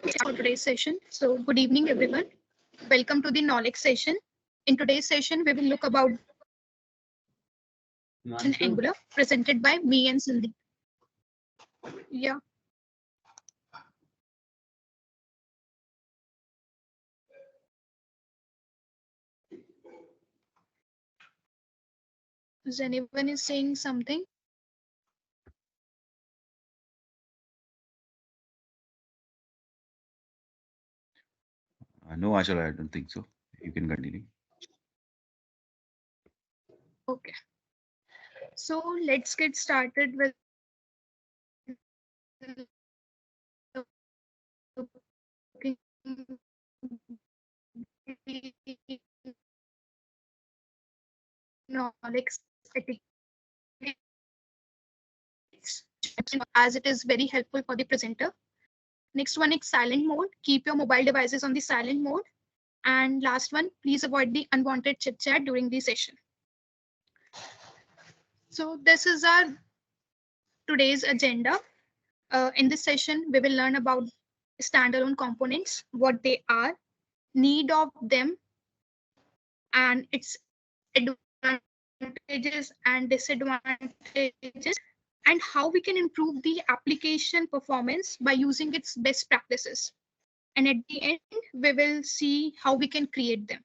For today's session. So, good evening, everyone. Welcome to the knowledge session. In today's session, we will look about an Angular presented by me and Cindy. Yeah. Is anyone is saying something? No, Achal, I don't think so. You can continue. Okay. So let's get started with knowledge as it is very helpful for the presenter. Next one is silent mode. Keep your mobile devices on the silent mode. And last one, please avoid the unwanted chit chat during the session. So this is our today's agenda. In this session, we will learn about standalone components, what they are, need of them, and its advantages and disadvantages, and how we can improve the application performance by using its best practices. And at the end, we will see how we can create them.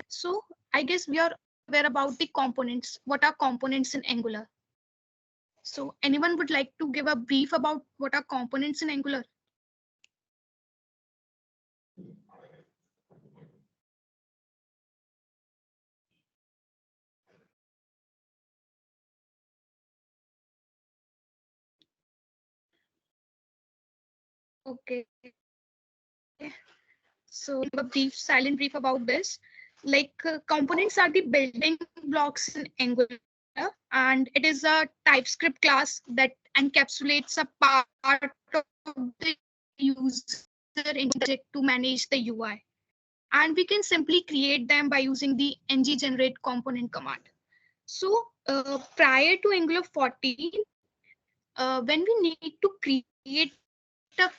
So I guess we are aware about the components. What are components in Angular? So anyone would like to give a brief about what are components in Angular? Okay. So a brief, silent brief about this. Like components are the building blocks in Angular, and it is a TypeScript class that encapsulates a part of the user project to manage the UI. And we can simply create them by using the ngGenerate component command. So prior to Angular 14, when we need to create a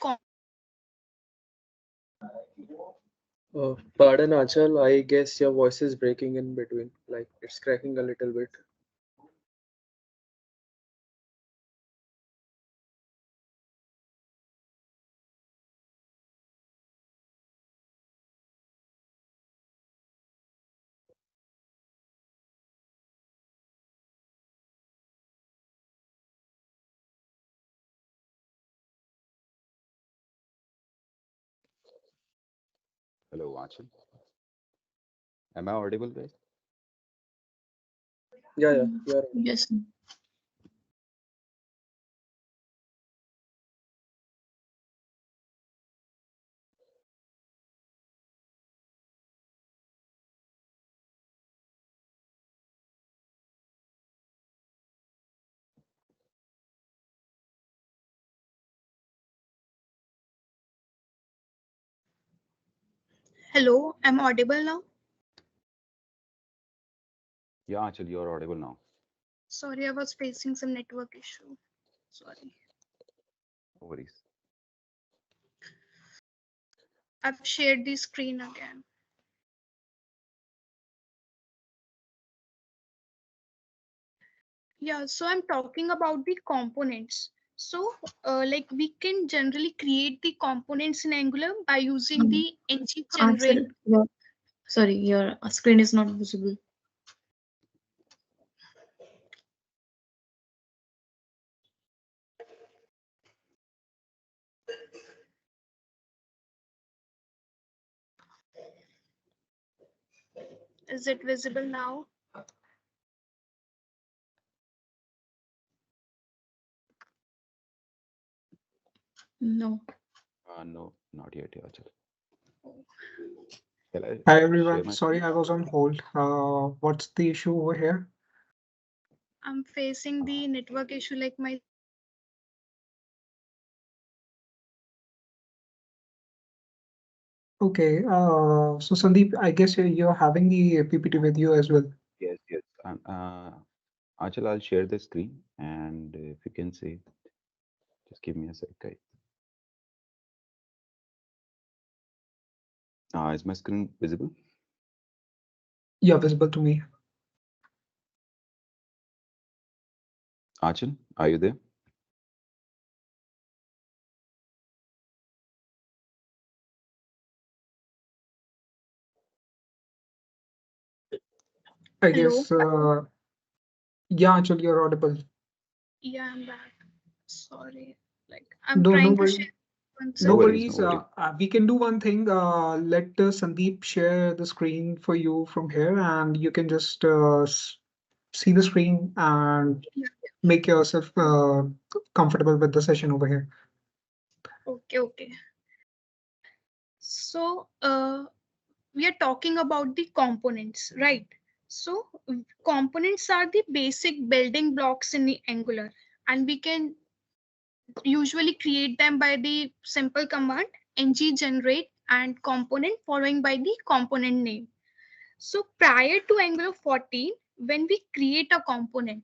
Pardon, Achal, I guess your voice is breaking in between, like it's cracking a little bit. Hello, Achal. Am I audible, guys? Yeah, you are. Yes. hello, I'm audible now. Yeah, Achal, you're audible now. Sorry, I was facing some network issue. Sorry. No worries. I've shared the screen again. Yeah, so I'm talking about the components. So, like we can generally create the components in Angular by using the ngGenerate. Answer. Sorry, your screen is not visible. Is it visible now? No. No, not yet, Achal. Oh, Shall I Hi share everyone, my sorry screen? I was on hold. What's the issue over here? I'm facing the network issue like my Okay, so Sandeep, I guess you're having the PPT with you as well. Yes, yes. Achal, I'll share the screen, and if you can see, just give me a sec, guys. Is my screen visible? Yeah, visible to me. Achal, are you there? I Hello? guess, yeah, actually, you're audible. Yeah, I'm back. Sorry. Like I'm No trying to worries. share one No No second. worries, worries. no worries. We can do one thing. Let Sandeep share the screen for you from here, and you can just see the screen and Yeah. make yourself comfortable with the session over here. Okay, okay. So we are talking about the components, right? So components are the basic building blocks in the Angular, and we can usually create them by the simple command ngGenerate and component following by the component name. So prior to Angular 14, when we create a component,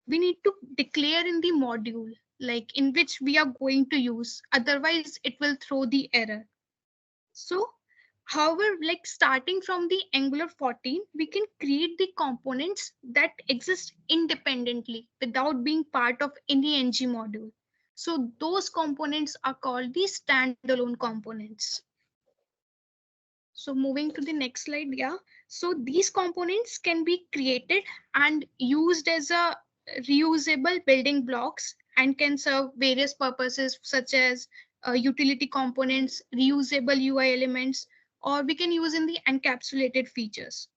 we need to declare in the module like in which we are going to use. Otherwise, it will throw the error. So, however, like starting from the Angular 14, we can create the components that exist independently without being part of any ng module. So those components are called the standalone components. So moving to the next slide, yeah. So these components can be created and used as a reusable building blocks and can serve various purposes such as utility components, reusable UI elements, or we can use in the encapsulated features.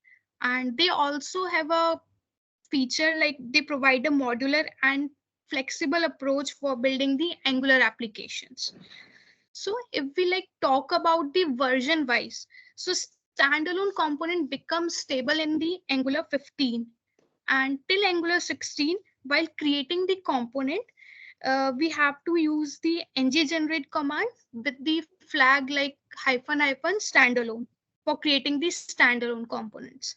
And they also have a feature like they provide a modular and flexible approach for building the Angular applications. So if we like talk about the version wise, so standalone component becomes stable in the Angular 15 and till Angular 16. While creating the component, we have to use the ngGenerate command with the flag like ---- standalone for creating the standalone components.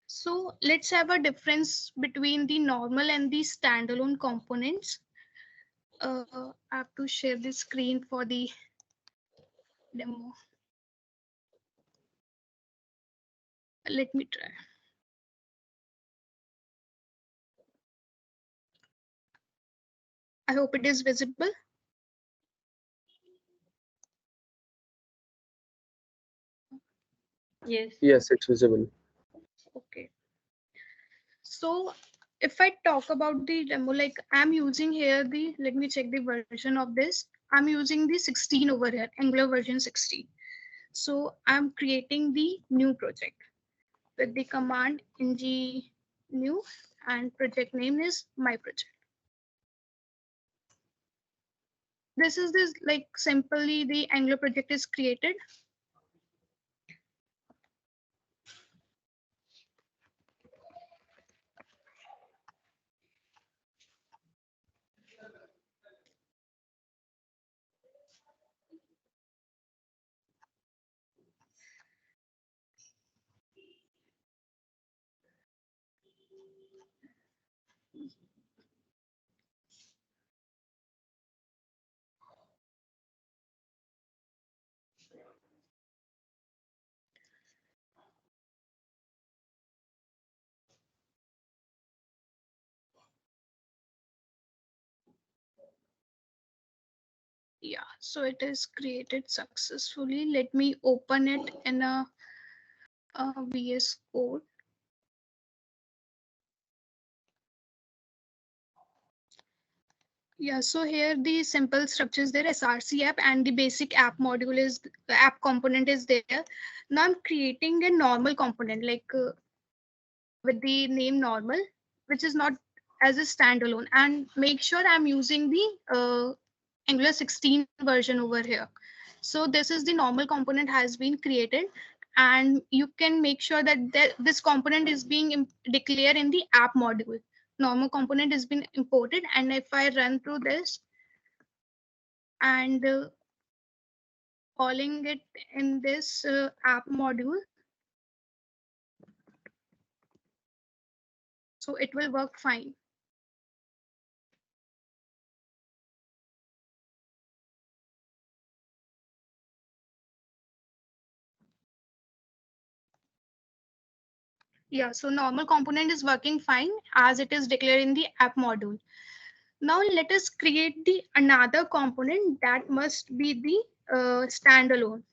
So let's have a difference between the normal and the standalone components. I have to share the screen for the demo. Let me try. I hope it is visible. Yes. Yes, it's visible. Okay. So if I talk about the demo, like I'm using here the, let me check the version of this. I'm using the 16 over here, Angular version 16. So I'm creating the new project with the command ng new and project name is my project. This is this like simply the Angular project is created. Yeah, so it is created successfully. Let me open it in a VS Code. Yeah, so here the simple structures there, SRC app and the basic app module is the app component is there. Now I'm creating a normal component like with the name normal, which is not as a standalone, and make sure I'm using the Angular 16 version over here. So this is the normal component has been created, and you can make sure that this component is being declared in the app module. Normal component has been imported, and if I run through this and calling it in this app module, So it will work fine. Yeah, so normal component is working fine as it is declared in the app module. Now let us create the another component that must be the standalone.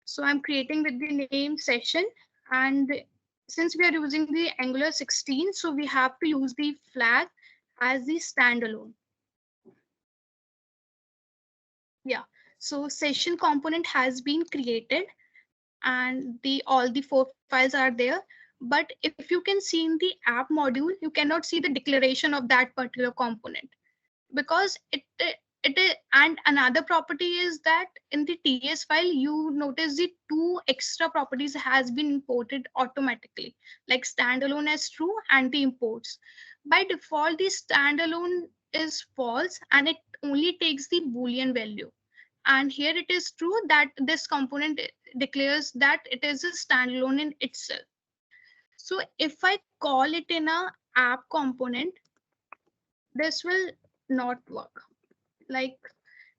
So I'm creating with the name session, and since we are using the Angular 16, so we have to use the flag as the standalone. Yeah, so session component has been created and all the 4 files are there. But if you can see in the app module, you cannot see the declaration of that particular component because and another property is that in the TS file, you notice the 2 extra properties has been imported automatically, like standalone as true and the imports. By default, the standalone is false and it only takes the Boolean value. And here it is true that this component declares that it is a standalone in itself. So if I call it in a app component, this will not work. Like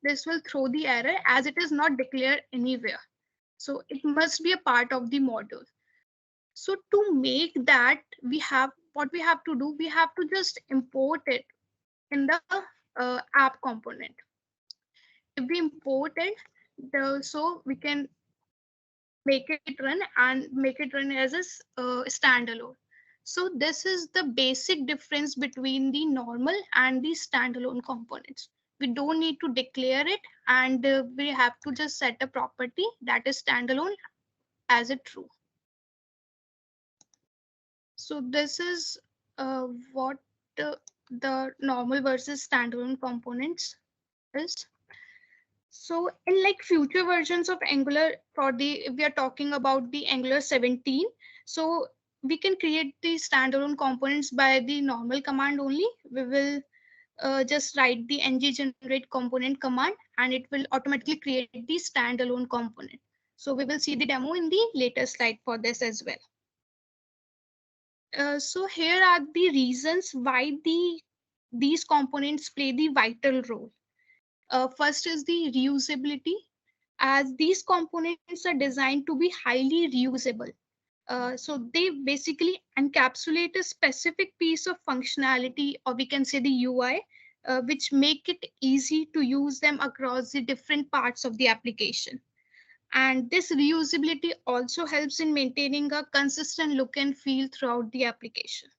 this will throw the error as it is not declared anywhere. So it must be a part of the module. So to make that, what we have to do, we have to just import it in the app component. If we import it, so we can make it run and make it run as a standalone. So this is the basic difference between the normal and the standalone components. We don't need to declare it, and we have to just set a property that is standalone as a true. So this is what the normal versus standalone components is. So in like future versions of Angular, if we are talking about the Angular 17, so we can create the standalone components by the normal command only. We will just write the ngGenerate component command and it will automatically create the standalone component. So we will see the demo in the later slide for this as well. So here are the reasons why these components play the vital role. First is the reusability, as these components are designed to be highly reusable. So they basically encapsulate a specific piece of functionality, or we can say the UI, which make it easy to use them across the different parts of the application. And this reusability also helps in maintaining a consistent look and feel throughout the application.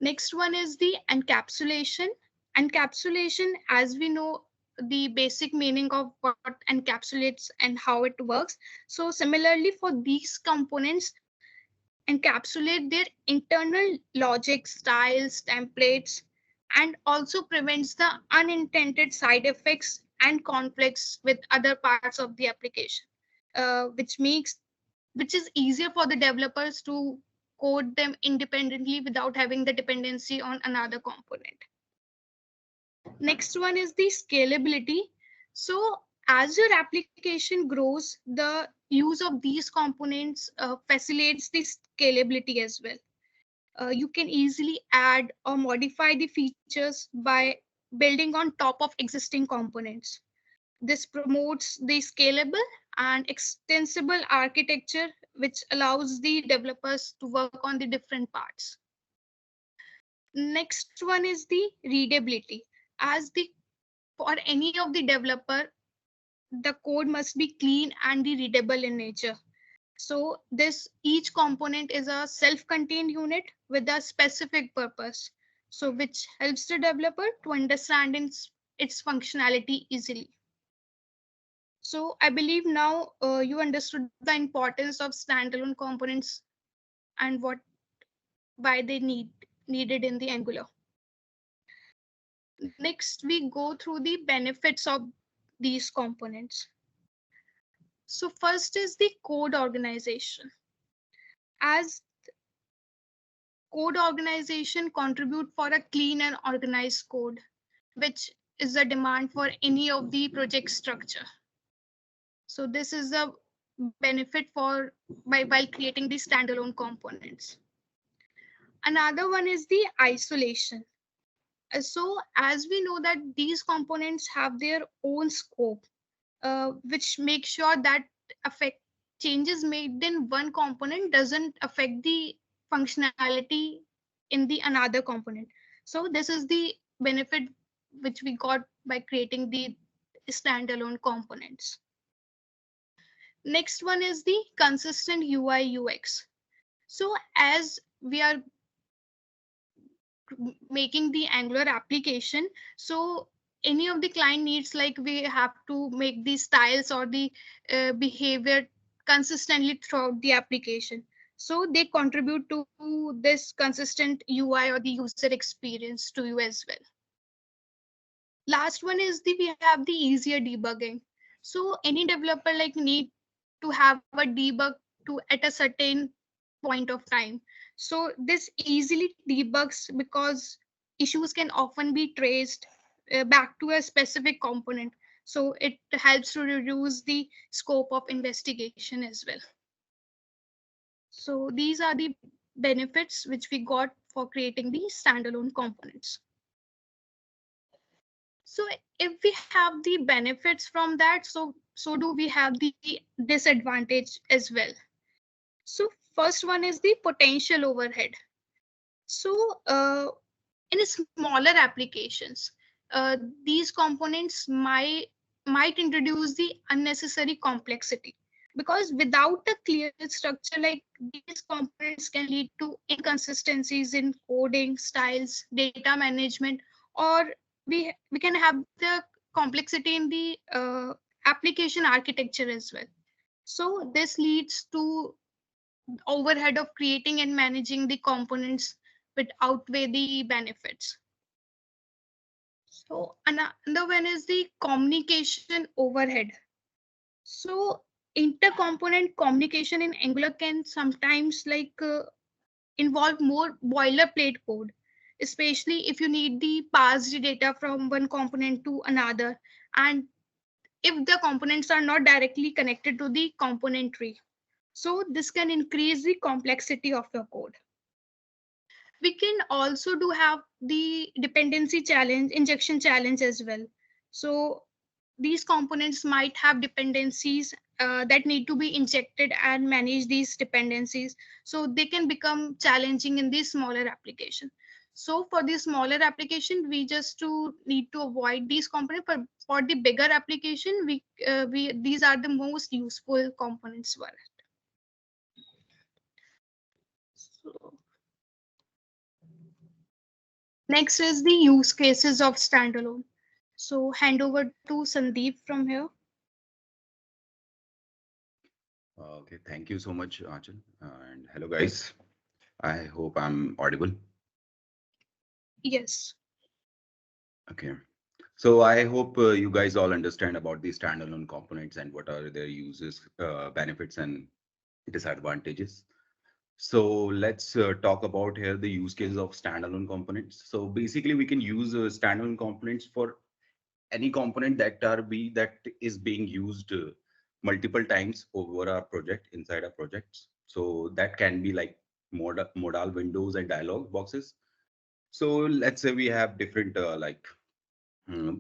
Next one is the encapsulation. Encapsulation, as we know, the basic meaning of what encapsulates and how it works. So similarly for these components, encapsulate their internal logic, styles, templates, and also prevents the unintended side effects and conflicts with other parts of the application, which is easier for the developers to code them independently without having the dependency on another component. Next one is the scalability. So as your application grows, the use of these components facilitates the scalability as well. You can easily add or modify the features by building on top of existing components. This promotes the scalable and extensible architecture, which allows the developers to work on the different parts. Next one is the readability. For any of the developer, the code must be clean and the readable in nature. So each component is a self-contained unit with a specific purpose, so which helps the developer to understand its functionality easily. So I believe now you understood the importance of standalone components and why they needed in the Angular. Next, we go through the benefits of these components. So first is the code organization. As code organization contribute for a clean and organized code, which is a demand for any of the project structure. So this is a benefit while creating the standalone components. Another one is the isolation. So as we know that these components have their own scope, which make sure that affect changes made in one component doesn't affect the functionality in the another component. So this is the benefit which we got by creating the standalone components. Next one is the consistent UI UX. So as we are making the Angular application, so any of the client needs, like we have to make the styles or the behavior consistently throughout the application, so they contribute to this consistent UI or the user experience to you as well. Last one is the we have the easier debugging. So any developer like need to have a debug to at a certain point of time. So this easily debugs because issues can often be traced back to a specific component. So it helps to reduce the scope of investigation as well. So these are the benefits which we got for creating the standalone components. So if we have the benefits from that, so do we have the disadvantage as well. So first one is the potential overhead. So in smaller applications, these components might introduce the unnecessary complexity, because without a clear structure, like these components can lead to inconsistencies in coding styles, data management, or we can have the complexity in the application architecture as well. So this leads to overhead of creating and managing the components which outweigh the benefits. So another one is the communication overhead. So intercomponent communication in Angular can sometimes involve more boilerplate code, especially if you need the parsed data from one component to another, and if the components are not directly connected to the component tree. So this can increase the complexity of your code. We can also do have the dependency challenge, injection challenge as well. So these components might have dependencies that need to be injected and manage these dependencies. So they can become challenging in these smaller application. So for the smaller application, we just need to avoid these components. But for the bigger application, we these are the most useful components for it. So next is the use cases of standalone. So hand over to Sandeep from here. Okay, thank you so much, Achal. And hello, guys. I hope I'm audible. Yes. Okay. So I hope you guys all understand about the standalone components and what are their uses, benefits, and disadvantages. So let's talk about here the use cases of standalone components. So basically, we can use standalone components for any component that is being used multiple times over our project, inside our projects. So that can be like modal windows and dialog boxes. So let's say we have different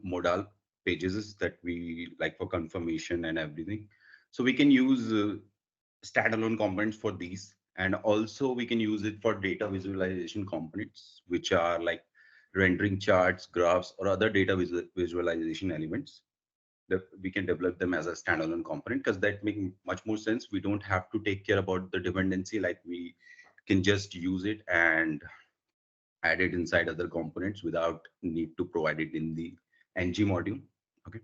modal pages that we like for confirmation and everything. So we can use standalone components for these, and also we can use it for data visualization components, which are like rendering charts, graphs, or other data visualization elements. That we can develop them as a standalone component, because that makes much more sense. We don't have to take care about the dependency, like we can just use it and add it inside other components without need to provide it in the NgModule. Okay.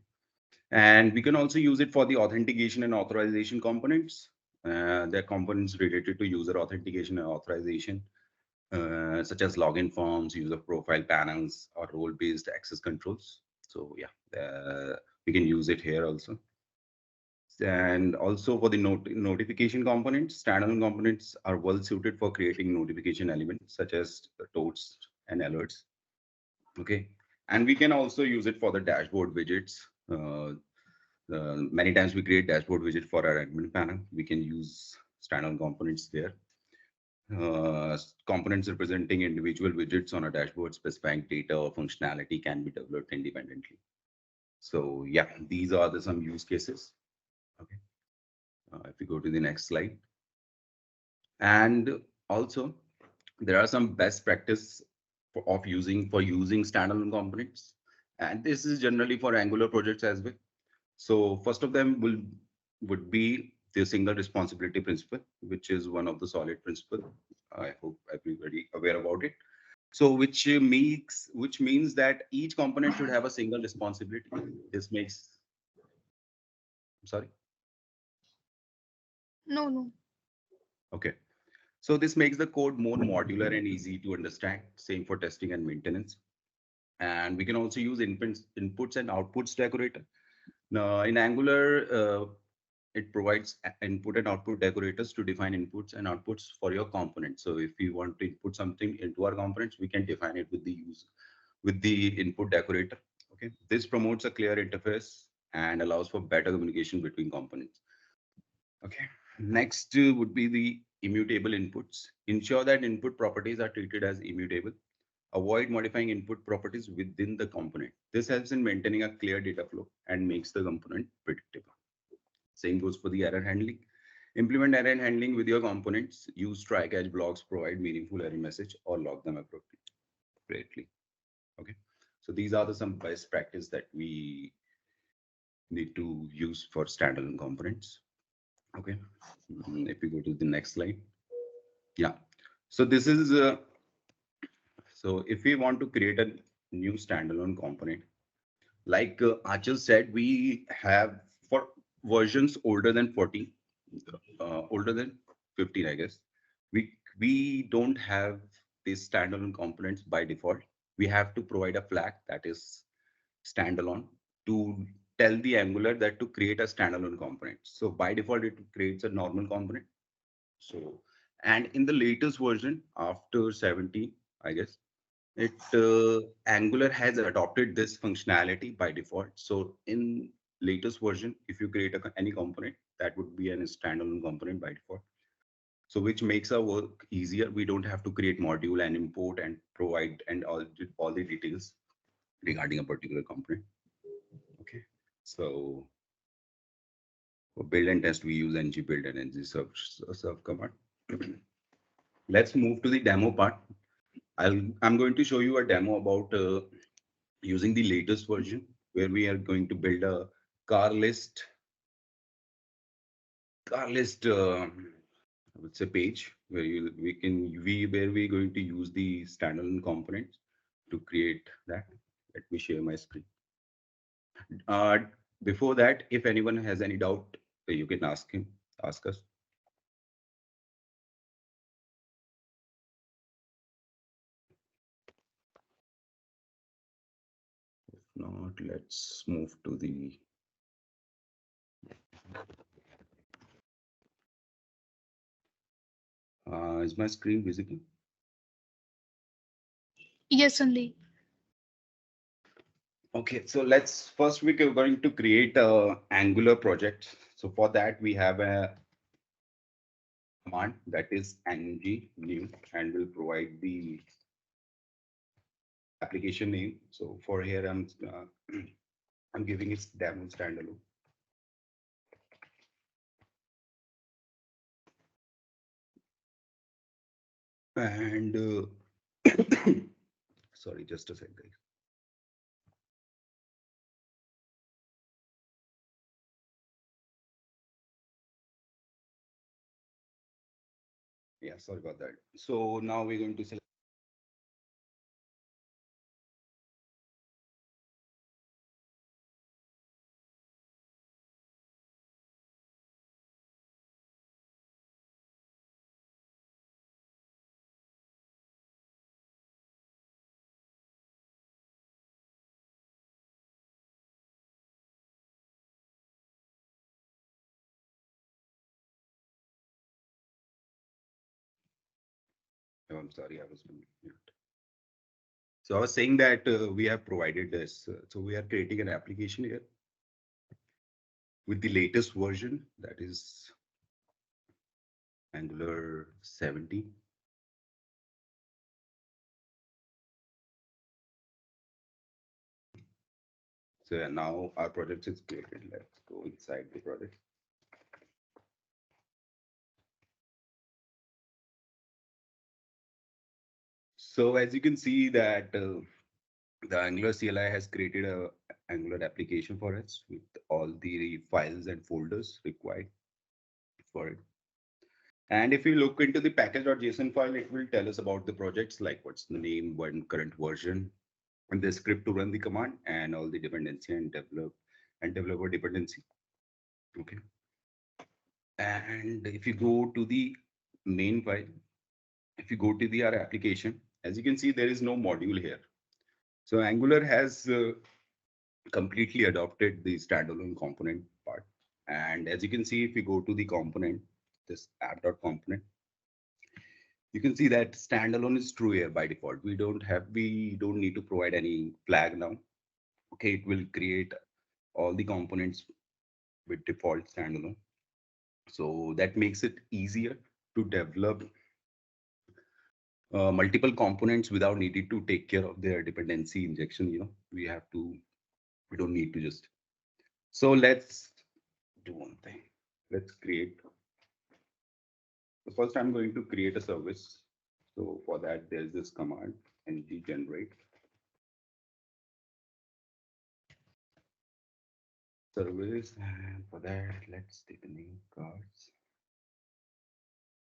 And we can also use it for the authentication and authorization components. There are components related to user authentication and authorization, such as login forms, user profile panels, or role-based access controls. So yeah, we can use it here also. And also for the notification components, standalone components are well suited for creating notification elements such as toads and alerts. Okay, and we can also use it for the dashboard widgets. Many times we create dashboard widget for our admin panel. We can use standalone components there. Components representing individual widgets on a dashboard specifying data or functionality can be developed independently. So yeah, these are some use cases. Okay. If we go to the next slide. And also, there are some best practice for using standalone components. And this is generally for Angular projects as well. So first of them would be the single responsibility principle, which is one of the solid principle. I hope everybody aware about it. So which means that each component should have a single responsibility. This makes, I'm sorry. No. Okay. So this makes the code more modular and easy to understand. Same for testing and maintenance. And we can also use inputs and outputs decorator. Now in Angular, it provides input and output decorators to define inputs and outputs for your component. So if you want to input something into our components, we can define it with the input decorator. Okay, this promotes a clear interface and allows for better communication between components. Okay, next would be the immutable inputs. Ensure that input properties are treated as immutable. Avoid modifying input properties within the component. This helps in maintaining a clear data flow and makes the component predictable. Same goes for the error handling. Implement error handling with your components. Use try catch blocks, provide meaningful error message, or log them appropriately. Okay, so these are some best practice that we need to use for standalone components. Okay, if we go to the next slide. Yeah, so this is so if we want to create a new standalone component, like Achal said, we have for versions older than 14, older than 15, I guess. We don't have these standalone components by default. We have to provide a flag that is standalone to tell the Angular that to create a standalone component. So by default, it creates a normal component. So, and in the latest version after 17, I guess, Angular has adopted this functionality by default. So in latest version, if you create any component, that would be a standalone component by default. So which makes our work easier. We don't have to create module and import and provide and all the details regarding a particular component. Okay. So for build and test, we use ngbuild and ngserve command. Let's move to the demo part. I'm going to show you a demo about using the latest version where we are going to build a car list I would say page where we're going to use the standalone components to create that. Let me share my screen. Before that, if anyone has any doubt, you can ask us. If not, let's move to the is my screen visible? Yes, Sandeep. Okay, so we're going to create a Angular project. So for that, we have a command that is ng-new and will provide the application name. So for here, I'm giving it demo standalone. And sorry, just a second, guys. Yeah, sorry about that. So now we're going to select. Oh, I'm sorry, I was on mute. So I was saying that we have provided this. So we are creating an application here with the latest version, that is Angular 17. So yeah, now our project is created. Let's go inside the project. So as you can see that the Angular CLI has created a Angular application for us with all the files and folders required for it. And if you look into the package.json file, it will tell us about the projects, like what's the name, one current version, and the script to run the command, and all the dependency and developer dependency. Okay. And if you go to the main file, if you go to the our application, as you can see, there is no module here. So Angular has completely adopted the standalone component part. And as you can see, if you go to the component, this app.component, you can see that standalone is true here by default. We don't need to provide any flag now. Okay, it will create all the components with default standalone. So that makes it easier to develop multiple components without needing to take care of their dependency injection. We don't need to just. So let's do one thing. Let's create. So first I'm going to create a service. So for that, there's this command, ngGenerate service. And for that, let's take the name cards.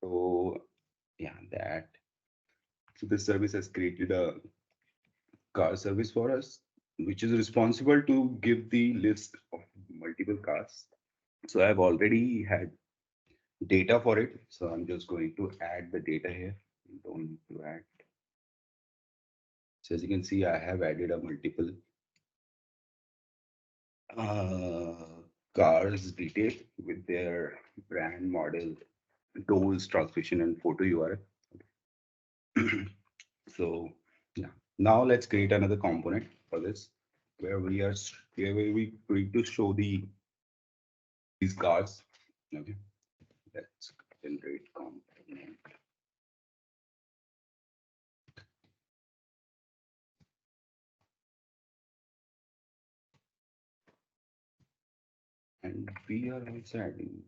So yeah, so this service has created a car service for us, which is responsible to give the list of multiple cars. So I've already had data for it. So I'm just going to add the data here. You don't need to add. So as you can see, I have added a multiple cars detail with their brand, model, tools, transmission, and photo URL. So yeah, now let's create another component for this, where we are going to show these cars. Okay, let's generate component. And we are also adding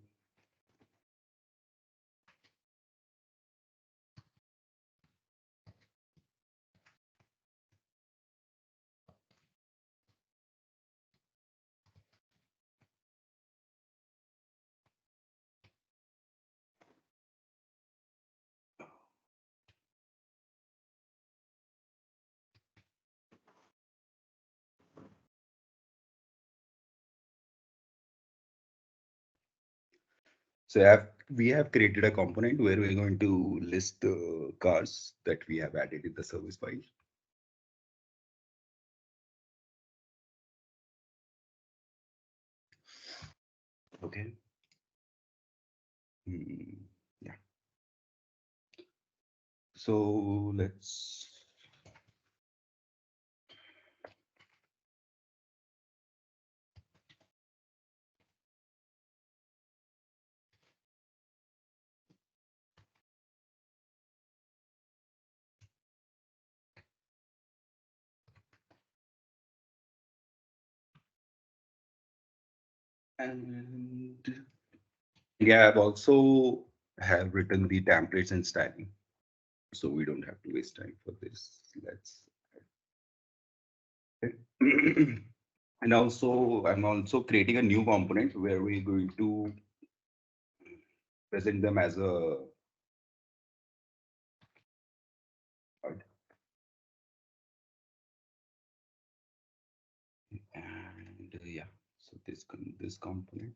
so we have created a component where we're going to list the cars that we have added in the service file. Okay. Yeah. So let's. And yeah, I've also have written the templates and styling, so we don't have to waste time for this. Let's. And also, I'm also creating a new component where we're going to present them as a. And yeah, so this component.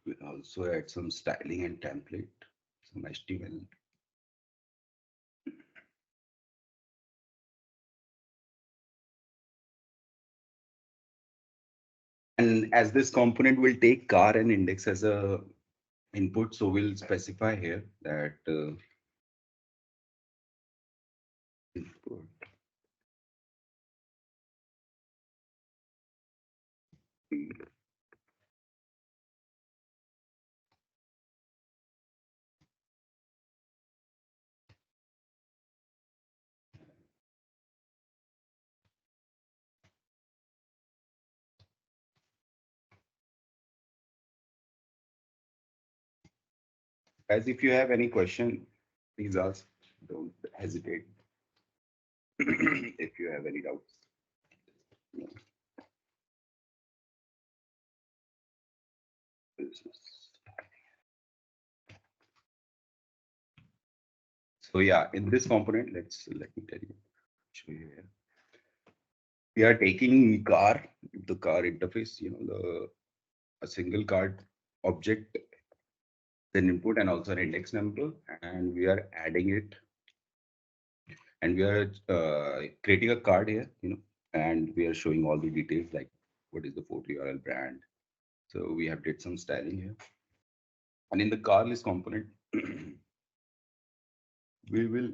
We also add some styling and template, some HTML. And as this component will take car and index as a input, so we'll specify here that input Guys, if you have any question, please ask. Don't hesitate. If you have any doubts. So yeah, in this component, let me tell you, show you here. We are taking the car interface, a single card object, then input and also an index number, and we are adding it, and we are creating a card here, and we are showing all the details like what is the photo URL brand. So we have did some styling here, and in the car list component, we will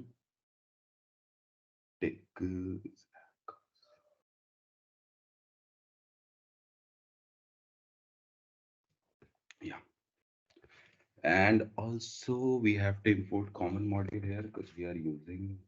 take yeah. And also we have to import common module here because we are using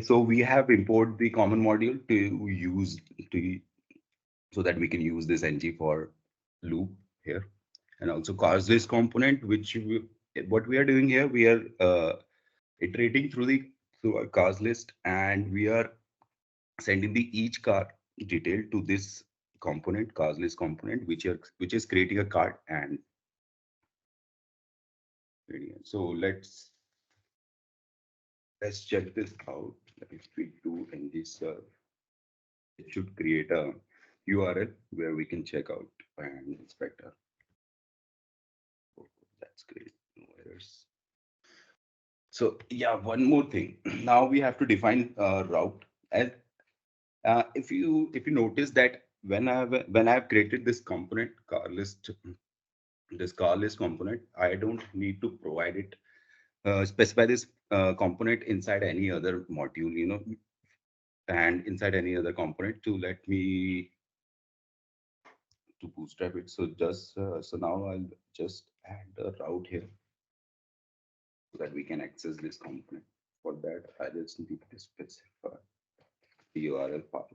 so we have import the common module to use to so that we can use this ng for loop here, and also cars list component, what we are doing here, we are iterating through our cars list, and we are sending the each car detail to this component, cars list component, which is creating a card. And so let's check this out. If we do ng serve, it should create a URL where we can check out and inspect our. Oh, that's great, no errors. So yeah, one more thing. Now we have to define a route. And if you notice that when I've created this component this car list component, I don't need to provide it specify this component inside any other module, and inside any other component to let me to bootstrap it. So just so now I'll just add a route here so that we can access this component. For that, I just need to specify the URL path.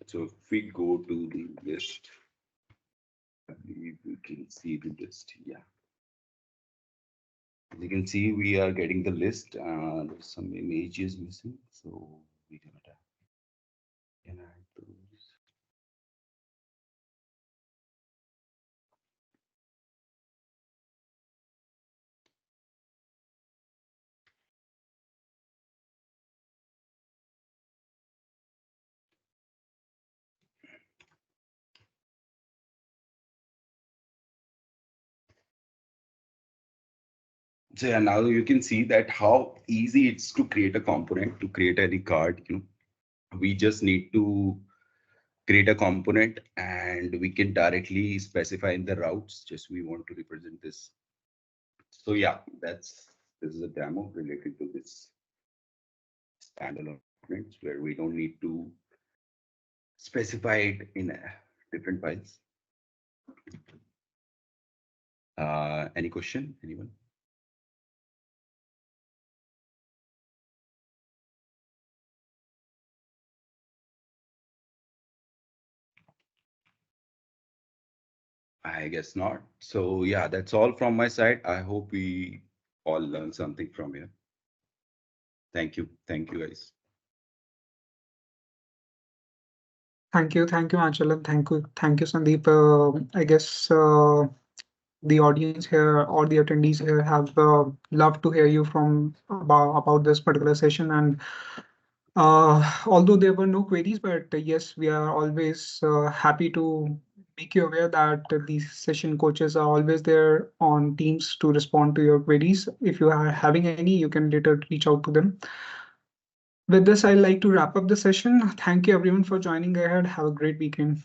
So if we go to the list, I believe we can see the list. Yeah. As you can see, we are getting the list. There's some images missing, so we can add those. So yeah, now you can see that how easy it's to create a component, to create any card. We just need to create a component and we can directly specify in the routes. Just we want to represent this. So yeah, this is a demo related to this standalone components where we don't need to specify it in different files. Any question, anyone? I guess not. So yeah, that's all from my side. I hope we all learned something from here. Thank you. Thank you, guys. Thank you, Anshul, and thank you, Sandeep. I guess the audience here or the attendees here have loved to hear you from about this particular session. And although there were no queries, but yes, we are always happy to make you aware that these session coaches are always there on Teams to respond to your queries. If you are having any, you can later reach out to them. With this, I'd like to wrap up the session. Thank you everyone for joining ahead. Have a great weekend.